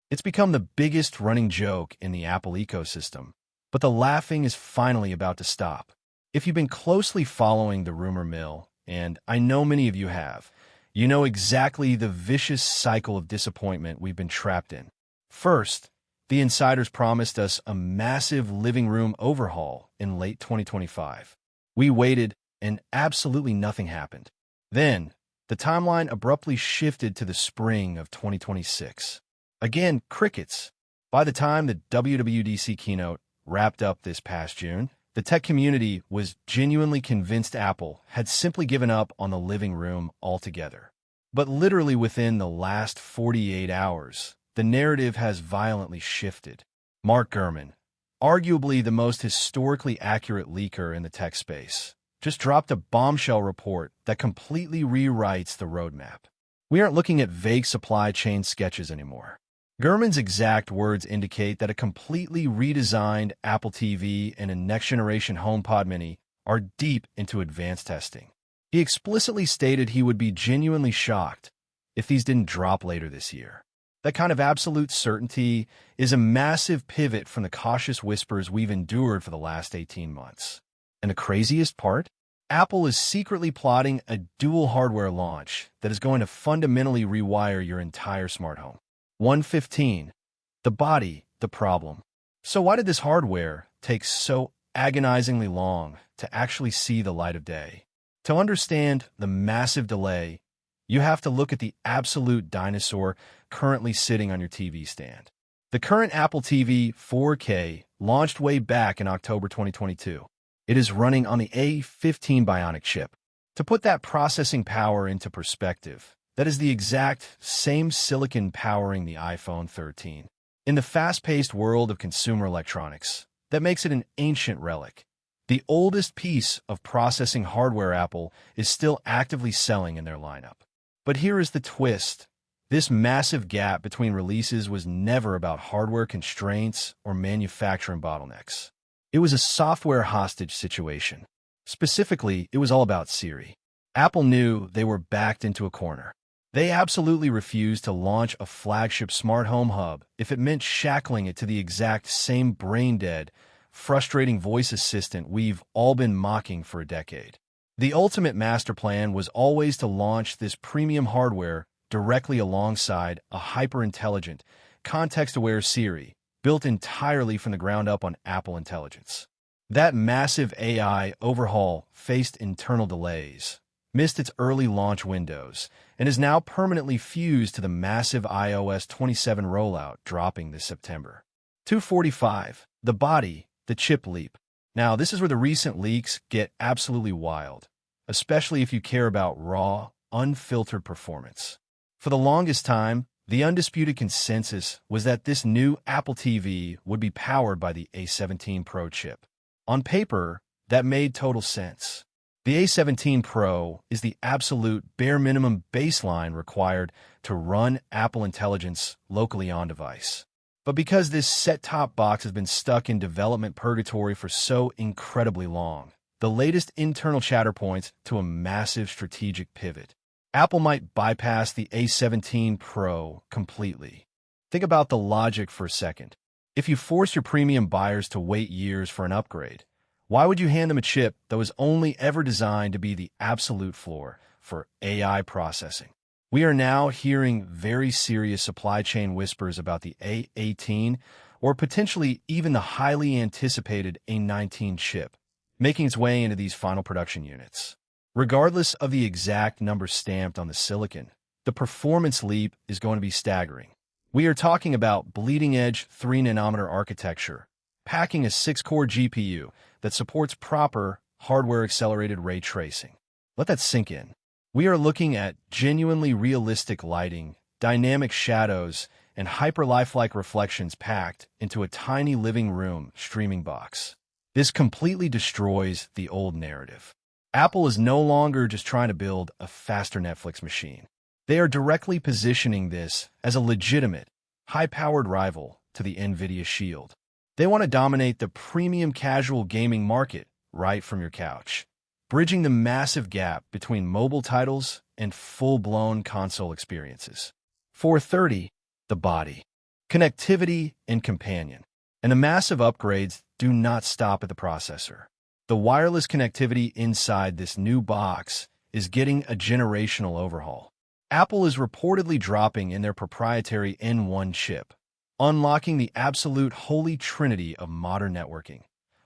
It's become the biggest running joke in the Apple ecosystem, but the laughing is finally about to stop. If you've been closely following the rumor mill, and I know many of you have, you know exactly the vicious cycle of disappointment we've been trapped in. First, the insiders promised us a massive living room overhaul in late 2025. We waited, and absolutely nothing happened. Then, the timeline abruptly shifted to the spring of 2026. Again, crickets. By the time the WWDC keynote wrapped up this past June, the tech community was genuinely convinced Apple had simply given up on the living room altogether. But literally within the last 48 hours, the narrative has violently shifted. Mark Gurman, arguably the most historically accurate leaker in the tech space, just dropped a bombshell report that completely rewrites the roadmap. We aren't looking at vague supply chain sketches anymore. Gurman's exact words indicate that a completely redesigned Apple TV and a next-generation HomePod Mini are deep into advanced testing. He explicitly stated he would be genuinely shocked if these didn't drop later this year. That kind of absolute certainty is a massive pivot from the cautious whispers we've endured for the last 18 months. And the craziest part? Apple is secretly plotting a dual hardware launch that is going to fundamentally rewire your entire smart home. 115. The body, the problem. So why did this hardware take so agonizingly long to actually see the light of day? To understand the massive delay, you have to look at the absolute dinosaur currently sitting on your TV stand. The current Apple TV 4K launched way back in October 2022. It is running on the A15 Bionic chip. To put that processing power into perspective, that is the exact same silicon powering the iPhone 13. In the fast-paced world of consumer electronics, that makes it an ancient relic. The oldest piece of processing hardware Apple is still actively selling in their lineup. But here is the twist. This massive gap between releases was never about hardware constraints or manufacturing bottlenecks. It was a software hostage situation. Specifically, it was all about Siri. Apple knew they were backed into a corner. They absolutely refused to launch a flagship smart home hub if it meant shackling it to the exact same brain-dead, frustrating voice assistant we've all been mocking for a decade. The ultimate master plan was always to launch this premium hardware directly alongside a hyper-intelligent, context-aware Siri, built entirely from the ground up on Apple Intelligence. That massive AI overhaul faced internal delays, missed its early launch windows, and is now permanently fused to the massive iOS 27 rollout dropping this September. 245. The body, the chip leap. Now, this is where the recent leaks get absolutely wild, especially if you care about raw, unfiltered performance. For the longest time, the undisputed consensus was that this new Apple TV would be powered by the A17 Pro chip. On paper, that made total sense. The A17 Pro is the absolute bare minimum baseline required to run Apple Intelligence locally on device. But because this set-top box has been stuck in development purgatory for so incredibly long, the latest internal chatter points to a massive strategic pivot. Apple might bypass the A17 Pro completely. Think about the logic for a second. If you force your premium buyers to wait years for an upgrade, why would you hand them a chip that was only ever designed to be the absolute floor for AI processing? We are now hearing very serious supply chain whispers about the A18 or potentially even the highly anticipated A19 chip, making its way into these final production units. Regardless of the exact number stamped on the silicon, the performance leap is going to be staggering. We are talking about bleeding-edge 3nm architecture, packing a 6-core GPU that supports proper hardware-accelerated ray tracing. Let that sink in. We are looking at genuinely realistic lighting, dynamic shadows, and hyper-lifelike reflections packed into a tiny living room streaming box. This completely destroys the old narrative. Apple is no longer just trying to build a faster Netflix machine. They are directly positioning this as a legitimate, high-powered rival to the NVIDIA Shield. They want to dominate the premium casual gaming market right from your couch, bridging the massive gap between mobile titles and full-blown console experiences. 430. The body. connectivity, and companion. And the massive upgrades do not stop at the processor. The wireless connectivity inside this new box is getting a generational overhaul. Apple is reportedly dropping in their proprietary N1 chip, unlocking the absolute holy trinity of modern networking: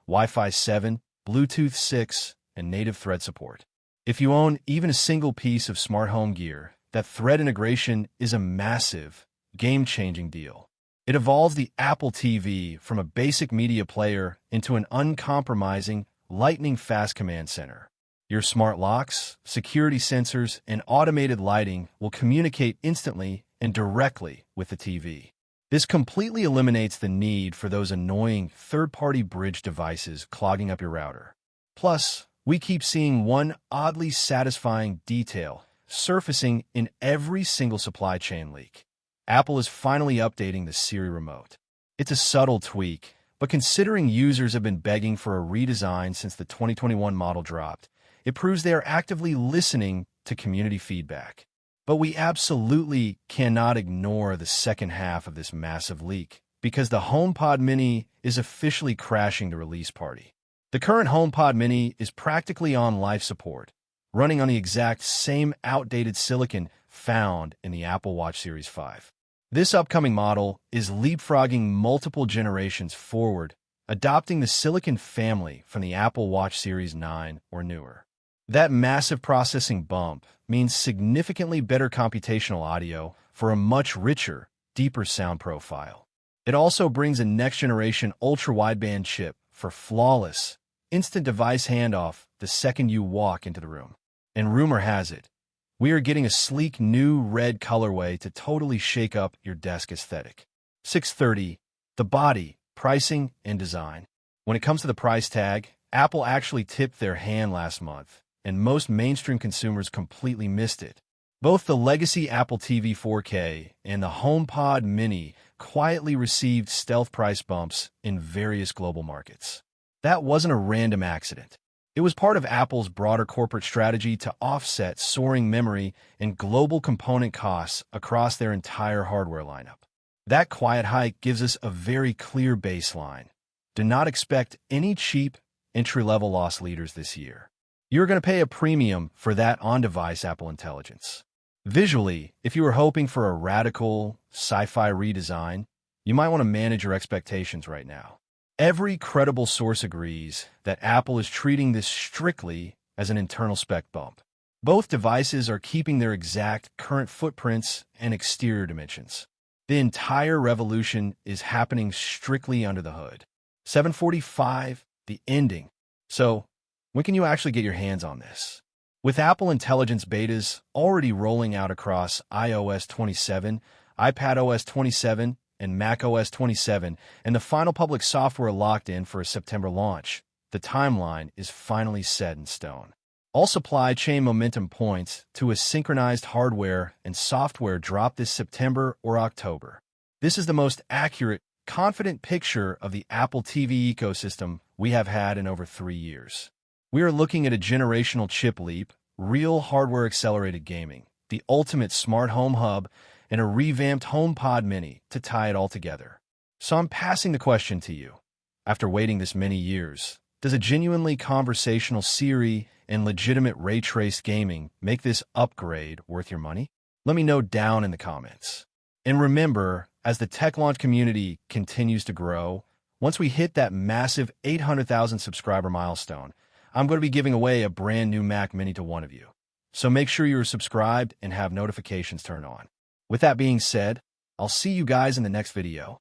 Wi-Fi 7, Bluetooth 6, and native Thread support. If you own even a single piece of smart home gear, that Thread integration is a massive, game-changing deal. It evolves the Apple TV from a basic media player into an uncompromising, lightning-fast command center. Your smart locks, security sensors, and automated lighting will communicate instantly and directly with the TV. This completely eliminates the need for those annoying third-party bridge devices clogging up your router. Plus, we keep seeing one oddly satisfying detail surfacing in every single supply chain leak. Apple is finally updating the Siri Remote. It's a subtle tweak, but considering users have been begging for a redesign since the 2021 model dropped, it proves they are actively listening to community feedback. But we absolutely cannot ignore the second half of this massive leak, because the HomePod Mini is officially crashing the release party. The current HomePod Mini is practically on life support, running on the exact same outdated silicon found in the Apple Watch Series 5. This upcoming model is leapfrogging multiple generations forward, adopting the silicon family from the Apple Watch Series 9 or newer. That massive processing bump means significantly better computational audio for a much richer, deeper sound profile. It also brings a next-generation ultra-wideband chip for flawless, instant device handoff the second you walk into the room. And rumor has it, we are getting a sleek new red colorway to totally shake up your desk aesthetic. 630, the body, pricing, and design. When it comes to the price tag, Apple actually tipped their hand last month, and most mainstream consumers completely missed it. Both the legacy Apple TV 4K and the HomePod Mini quietly received stealth price bumps in various global markets. That wasn't a random accident. It was part of Apple's broader corporate strategy to offset soaring memory and global component costs across their entire hardware lineup. That quiet hike gives us a very clear baseline. Do not expect any cheap, entry-level loss leaders this year. You're going to pay a premium for that on-device Apple Intelligence. Visually, if you were hoping for a radical, sci-fi redesign, you might want to manage your expectations right now. Every credible source agrees that Apple is treating this strictly as an internal spec bump. Both devices are keeping their exact current footprints and exterior dimensions. The entire revolution is happening strictly under the hood. 745, the ending. So, when can you actually get your hands on this? With Apple Intelligence betas already rolling out across iOS 27, iPadOS 27, and macOS 27, and the final public software locked in for a September launch, the timeline is finally set in stone. All supply chain momentum points to a synchronized hardware and software drop this September or October. This is the most accurate, confident picture of the Apple TV ecosystem we have had in over 3 years. We are looking at a generational chip leap, real hardware-accelerated gaming, the ultimate smart home hub, and a revamped HomePod Mini to tie it all together. So I'm passing the question to you. After waiting this many years, does a genuinely conversational Siri and legitimate ray-traced gaming make this upgrade worth your money? Let me know down in the comments. And remember, as the tech launch community continues to grow, once we hit that massive 800,000 subscriber milestone, I'm going to be giving away a brand new Mac Mini to one of you. So make sure you're subscribed and have notifications turned on. With that being said, I'll see you guys in the next video.